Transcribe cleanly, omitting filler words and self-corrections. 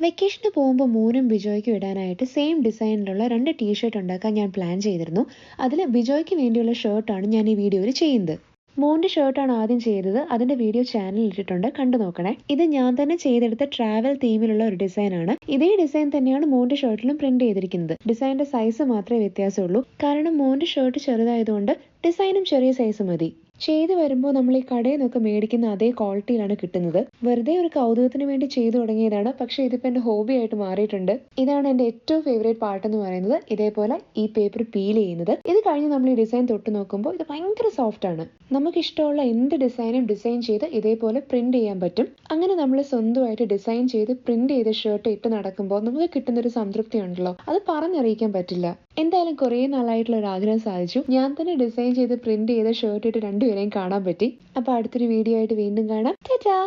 വെക്കേഷന് പോകുമ്പോൾ മോനും ബിജോയ്ക്കും ഇടാനായിട്ട് സെയിം ഡിസൈനിലുള്ള 2 ടീഷർട്ട് ഉണ്ടാക്കാൻ ഞാൻ പ്ലാൻ ചെയ്തിരുന്നു. അതിൽ ബിജോയ്ക്ക് വേണ്ടിയുള്ള ഷർട്ടാണ് ഞാൻ ഈ വീഡിയോയിൽ ചെയ്യുന്നത്. മോൻ്റെ ഷർട്ടാണ് ആദ്യം ചെയ്തത്. അതിൻ്റെ വീഡിയോ ചാനലിൽ ഇട്ടിട്ടുണ്ട്, കണ്ടു നോക്കണേ. ഇത് ഞാൻ തന്നെ ചെയ്തെടുത്ത ട്രാവൽ തീമിലുള്ള ഒരു ഡിസൈനാണ്. ഇതേ ഡിസൈൻ തന്നെയാണ് മോൻ്റെ ഷർട്ടിലും പ്രിന്റ് ചെയ്തിരിക്കുന്നത്. ഡിസൈനിൻ്റെ സൈസ് മാത്രമേ വ്യത്യാസമുള്ളൂ. കാരണം മോൻ്റെ ഷർട്ട് ചെറുതായതുകൊണ്ട് ഡിസൈനും ചെറിയ സൈസ് മതി. ചെയ്തു വരുമ്പോൾ നമ്മൾ ഈ കടയിൽ നിന്നൊക്കെ മേടിക്കുന്ന അതേ ക്വാളിറ്റിയിലാണ് കിട്ടുന്നത്. വെറുതെ ഒരു കൗതുകത്തിന് വേണ്ടി ചെയ്തു തുടങ്ങിയതാണ്, പക്ഷേ ഇതിപ്പോൾ എൻ്റെ ഹോബി ആയിട്ട് മാറിയിട്ടുണ്ട്. ഇതാണ് എൻ്റെ ഏറ്റവും ഫേവറേറ്റ് പാർട്ട് എന്ന് പറയുന്നത്. ഇതേപോലെ ഈ പേപ്പർ പീൽ ചെയ്യുന്നത്. ഇത് കഴിഞ്ഞ് നമ്മൾ ഈ ഡിസൈൻ തൊട്ട് നോക്കുമ്പോൾ ഇത് ഭയങ്കര സോഫ്റ്റ് ആണ്. നമുക്ക് ഇഷ്ടമുള്ള എന്ത് ഡിസൈനും ഡിസൈൻ ചെയ്ത് ഇതേപോലെ പ്രിന്റ് ചെയ്യാൻ പറ്റും. അങ്ങനെ നമ്മൾ സ്വന്തമായിട്ട് ഡിസൈൻ ചെയ്ത് പ്രിന്റ് ചെയ്ത ഷർട്ട് ഇട്ട് നടക്കുമ്പോൾ നമുക്ക് കിട്ടുന്ന ഒരു സംതൃപ്തി ഉണ്ടല്ലോ, അത് പറഞ്ഞറിയിക്കാൻ പറ്റില്ല. എന്തായാലും കുറേ നാളായിട്ടുള്ള ഒരു ആഗ്രഹം സാധിച്ചു. ഞാൻ തന്നെ ഡിസൈൻ ചെയ്ത് പ്രിന്റ് ചെയ്ത ഷർട്ട് ഇട്ട് രണ്ടുപേരെയും കാണാൻ പറ്റി. അപ്പോൾ അടുത്തൊരു വീഡിയോ ആയിട്ട് വീണ്ടും കാണാം. ടാറ്റാ.